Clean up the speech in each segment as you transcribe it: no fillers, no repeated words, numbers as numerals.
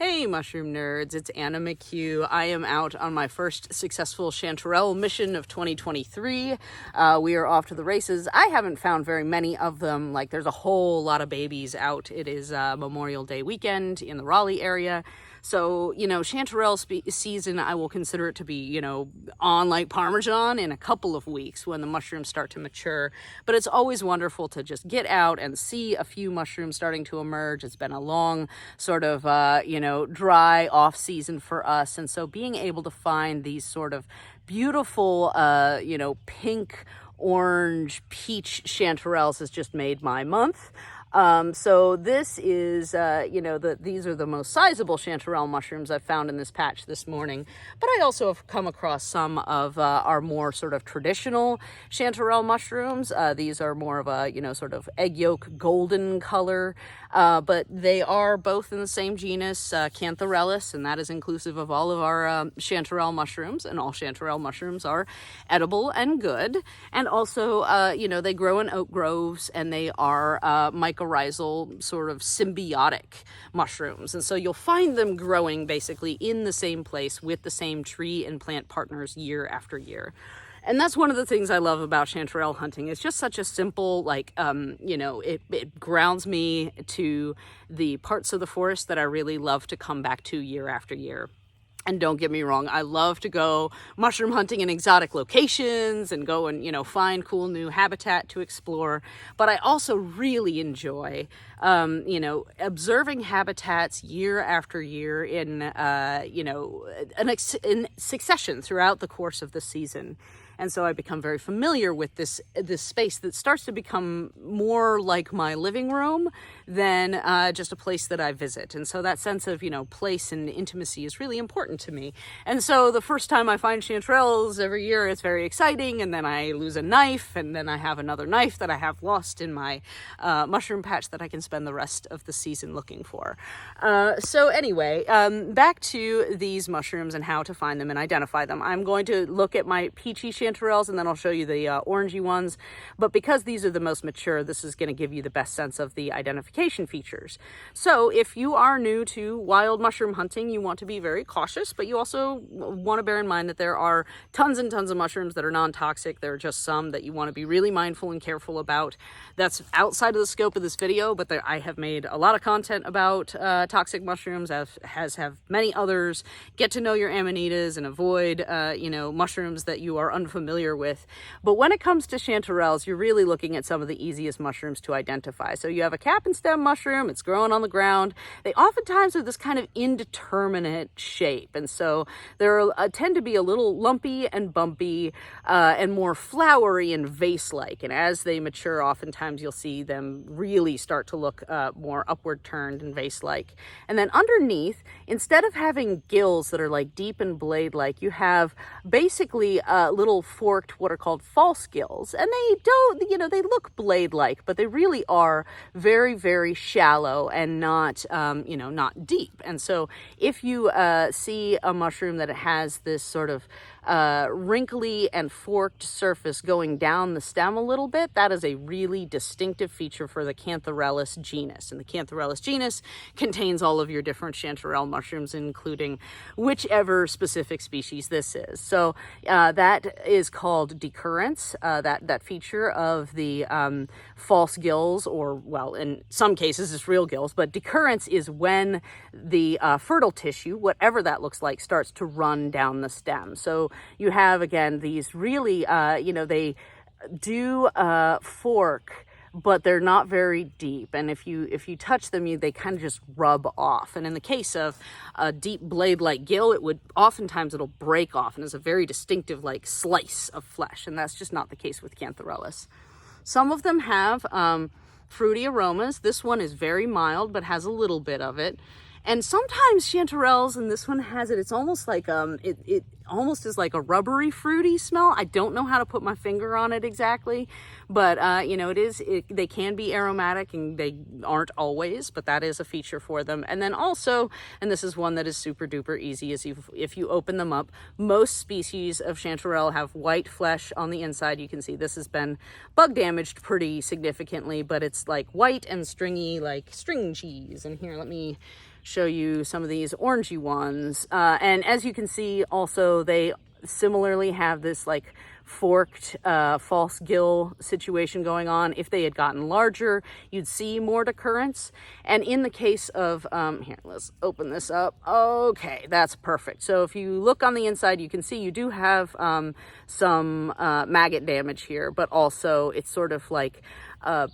Hey mushroom nerds, it's Anna McHugh. I am out on my first successful chanterelle mission of 2023. We are off to the races. I haven't found very many of them. Like, there's a whole lot of babies out. It is Memorial Day weekend in the Raleigh area. So, chanterelle season, I will consider it to be, on like Parmesan in a couple of weeks when the mushrooms start to mature. But it's always wonderful to just get out and see a few mushrooms starting to emerge. It's been a long sort of, dry off season for us. And so being able to find these sort of beautiful, pink, orange, peach chanterelles has just made my month. So this is, these are the most sizable chanterelle mushrooms I've found in this patch this morning. But I also have come across some of our more sort of traditional chanterelle mushrooms. These are more of a, sort of egg yolk golden color. But they are both in the same genus, Chanterelles, and that is inclusive of all of our chanterelle mushrooms, and all chanterelle mushrooms are edible and good. And also, they grow in oak groves, and they are mycorrhizal, sort of symbiotic mushrooms. And so you'll find them growing basically in the same place with the same tree and plant partners year after year. And that's one of the things I love about chanterelle hunting. It's just such a simple, it grounds me to the parts of the forest that I really love to come back to year after year. And don't get me wrong, I love to go mushroom hunting in exotic locations and go and, find cool new habitat to explore. But I also really enjoy, observing habitats year after year in succession throughout the course of the season. And so I become very familiar with this space that starts to become more like my living room than just a place that I visit. And so that sense of, place and intimacy is really important to me. And so the first time I find chanterelles every year, it's very exciting. And then I lose a knife, and then I have another knife that I have lost in my mushroom patch that I can spend the rest of the season looking for. So anyway, back to these mushrooms and how to find them and identify them. I'm going to look at my peachy chanterelles, and then I'll show you the orangey ones. But because these are the most mature, this is going to give you the best sense of the identification features. So if you are new to wild mushroom hunting, you want to be very cautious, but you also want to bear in mind that there are tons and tons of mushrooms that are non-toxic. There are just some that you want to be really mindful and careful about. That's outside of the scope of this video, but I have made a lot of content about toxic mushrooms, as have many others. Get to know your amanitas and avoid, mushrooms that you are unfamiliar with. But when it comes to chanterelles, you're really looking at some of the easiest mushrooms to identify. So you have a cap and stem mushroom, it's growing on the ground. They oftentimes have this kind of indeterminate shape, and so they tend to be a little lumpy and bumpy and more flowery and vase-like. And as they mature, oftentimes you'll see them really start to look more upward turned and vase-like. And then underneath, instead of having gills that are like deep and blade-like, you have basically little forked, what are called false gills. And they don't, they look blade-like, but they really are very, very shallow and not, not deep. And so if you see a mushroom that has this sort of wrinkly and forked surface going down the stem a little bit, that is a really distinctive feature for the Chanterelles genus. And the Chanterelles genus contains all of your different chanterelle mushrooms, including whichever specific species this is. So that is called decurrence, that feature of the false gills, or, well, in some cases it's real gills, but decurrence is when the fertile tissue, whatever that looks like, starts to run down the stem. So you have, again, these really, they do fork, but they're not very deep. And if you touch them, they kind of just rub off. And in the case of a deep blade-like gill, it'll break off, and it's a very distinctive like slice of flesh. And that's just not the case with Chanterelles. Some of them have fruity aromas. This one is very mild, but has a little bit of it. And sometimes chanterelles, and this one has it, it's almost like, it almost is like a rubbery, fruity smell. I don't know how to put my finger on it exactly, but, they can be aromatic, and they aren't always, but that is a feature for them. And then also, and this is one that is super duper easy, is if you open them up, most species of chanterelle have white flesh on the inside. You can see this has been bug damaged pretty significantly, but it's like white and stringy, like string cheese. And here, let me show you some of these orangey ones. And as you can see, also they similarly have this like forked false gill situation going on. If they had gotten larger, you'd see more decurrence. And in the case of here, let's open this up. Okay, that's perfect. So if you look on the inside, you can see you do have some maggot damage here, but also it's sort of like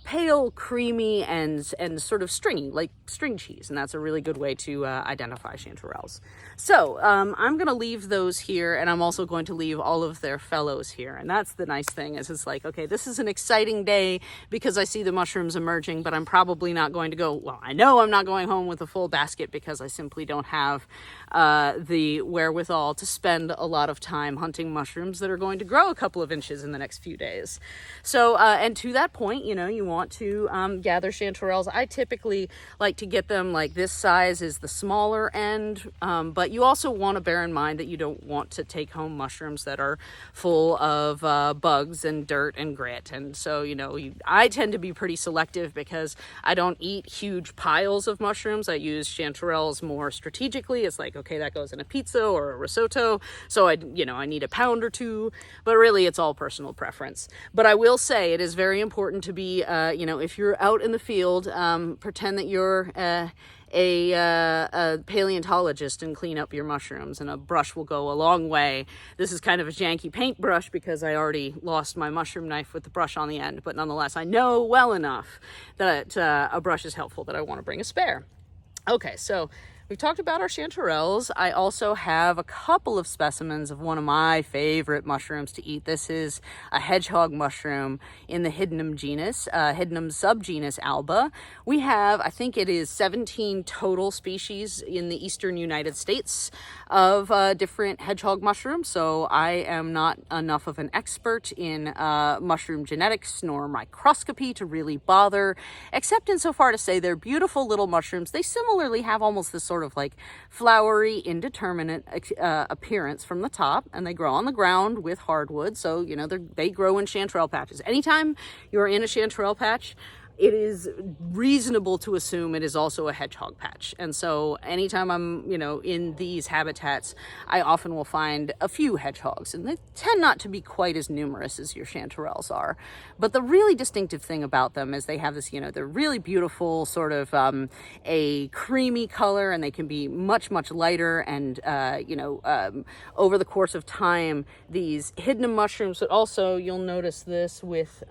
pale, creamy, and sort of stringy, like string cheese, and that's a really good way to identify chanterelles. So I'm going to leave those here, and I'm also going to leave all of their fellows here. And that's the nice thing, is it's like, okay, this is an exciting day because I see the mushrooms emerging, but I'm probably not going to go, well, I know I'm not going home with a full basket because I simply don't have the wherewithal to spend a lot of time hunting mushrooms that are going to grow a couple of inches in the next few days. So, and to that point, you know, you want to gather chanterelles. I typically like to get them like this size is the smaller end, but you also want to bear in mind that you don't want to take home mushrooms that are full of bugs and dirt and grit. And so, you know, I tend to be pretty selective because I don't eat huge piles of mushrooms. I use chanterelles more strategically. It's like, okay, that goes in a pizza or a risotto, so I need a pound or two, but really it's all personal preference. But I will say it is very important to be, if you're out in the field, pretend that you're a paleontologist and clean up your mushrooms, and a brush will go a long way. This is kind of a janky paintbrush because I already lost my mushroom knife with the brush on the end, but nonetheless, I know well enough that a brush is helpful that I want to bring a spare. Okay, so we've talked about our chanterelles. I also have a couple of specimens of one of my favorite mushrooms to eat. This is a hedgehog mushroom in the Hydnum genus, Hydnum subgenus Alba. We have, I think it is 17 total species in the eastern United States of different hedgehog mushrooms. So I am not enough of an expert in mushroom genetics nor microscopy to really bother, except insofar to say they're beautiful little mushrooms. They similarly have almost this sort of like flowery, indeterminate appearance from the top, and they grow on the ground with hardwood. So, you know, they grow in chanterelle patches. Anytime you're in a chanterelle patch, it is reasonable to assume it is also a hedgehog patch. And so anytime I'm, in these habitats, I often will find a few hedgehogs, and they tend not to be quite as numerous as your chanterelles are. But the really distinctive thing about them is they have this, they're really beautiful, sort of a creamy color, and they can be much, much lighter. And, over the course of time, these Hydnum mushrooms, but also you'll notice this with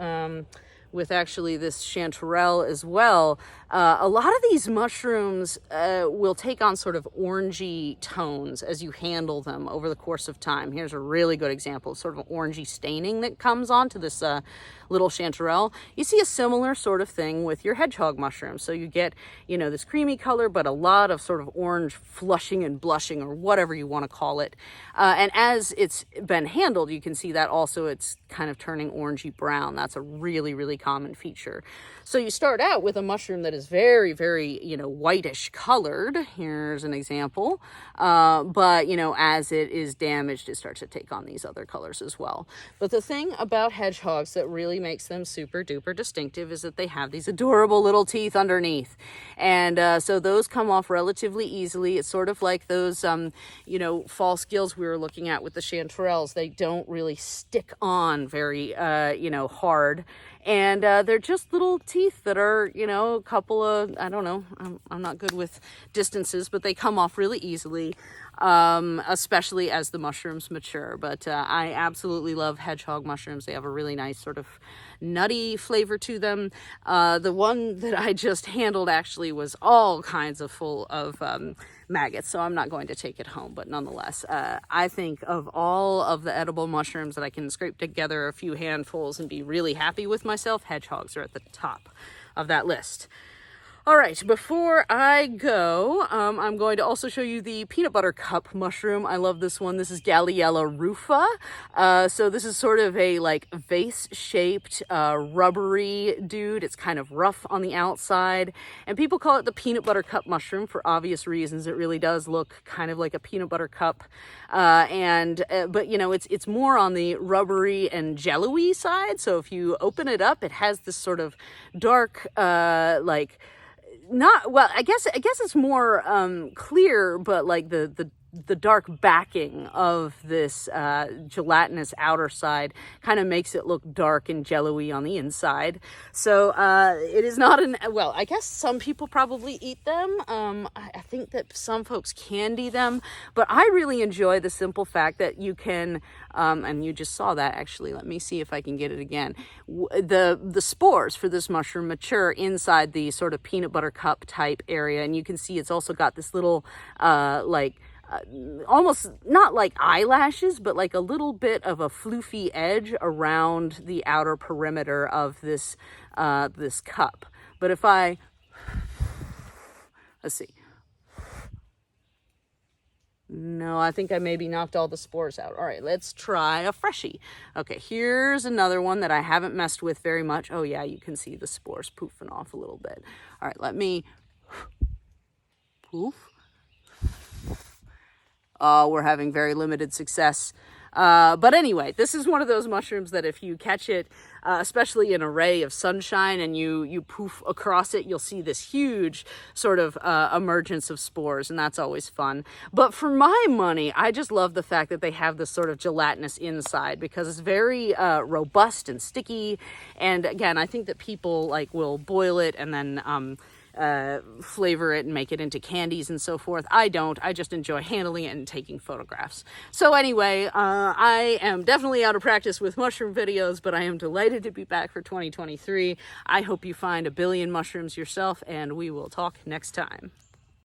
actually this chanterelle as well. A lot of these mushrooms will take on sort of orangey tones as you handle them over the course of time. Here's a really good example of sort of orangey staining that comes onto this little chanterelle. You see a similar sort of thing with your hedgehog mushrooms. So you get, this creamy color, but a lot of sort of orange flushing and blushing, or whatever you want to call it. And as it's been handled, you can see that also it's kind of turning orangey brown. That's a really, really common feature. So you start out with a mushroom that is very, very, whitish colored. Here's an example. But, as it is damaged, it starts to take on these other colors as well. But the thing about hedgehogs that really makes them super duper distinctive is that they have these adorable little teeth underneath. And so those come off relatively easily. It's sort of like those, false gills we were looking at with the chanterelles. They don't really stick on very, hard. And they're just little teeth that are, a couple of, I don't know, I'm not good with distances, but they come off really easily, especially as the mushrooms mature. But I absolutely love hedgehog mushrooms. They have a really nice sort of nutty flavor to them. The one that I just handled actually was all kinds of full of maggots, so I'm not going to take it home, but nonetheless, I think of all of the edible mushrooms that I can scrape together a few handfuls and be really happy with myself, hedgehogs are at the top of that list. All right, before I go, I'm going to also show you the peanut butter cup mushroom. I love this one. This is Galiella rufa. So this is sort of a like vase-shaped, rubbery dude. It's kind of rough on the outside, and people call it the peanut butter cup mushroom for obvious reasons. It really does look kind of like a peanut butter cup, but it's more on the rubbery and jello-y side. So if you open it up, it has this sort of dark, not, well, I guess it's more clear, but like the dark backing of this gelatinous outer side kind of makes it look dark and jello-y on the inside. So it is not well, I guess some people probably eat them. I think that some folks candy them, but I really enjoy the simple fact that you can, and you just saw that actually, let me see if I can get it again. The spores for this mushroom mature inside the sort of peanut butter cup type area, and you can see it's also got this little almost not like eyelashes, but like a little bit of a floofy edge around the outer perimeter of this this cup. But if let's see. No, I think I maybe knocked all the spores out. All right, let's try a freshie. Okay, here's another one that I haven't messed with very much. Oh yeah, you can see the spores poofing off a little bit. All right, let me poof. We're having very limited success. But anyway, this is one of those mushrooms that if you catch it, especially in a ray of sunshine, and you poof across it, you'll see this huge sort of emergence of spores, and that's always fun. But for my money, I just love the fact that they have this sort of gelatinous inside, because it's very robust and sticky. And again, I think that people like will boil it and then flavor it and make it into candies and so forth. I don't. I just enjoy handling it and taking photographs. So anyway, I am definitely out of practice with mushroom videos, but I am delighted to be back for 2023. I hope you find a billion mushrooms yourself, and we will talk next time.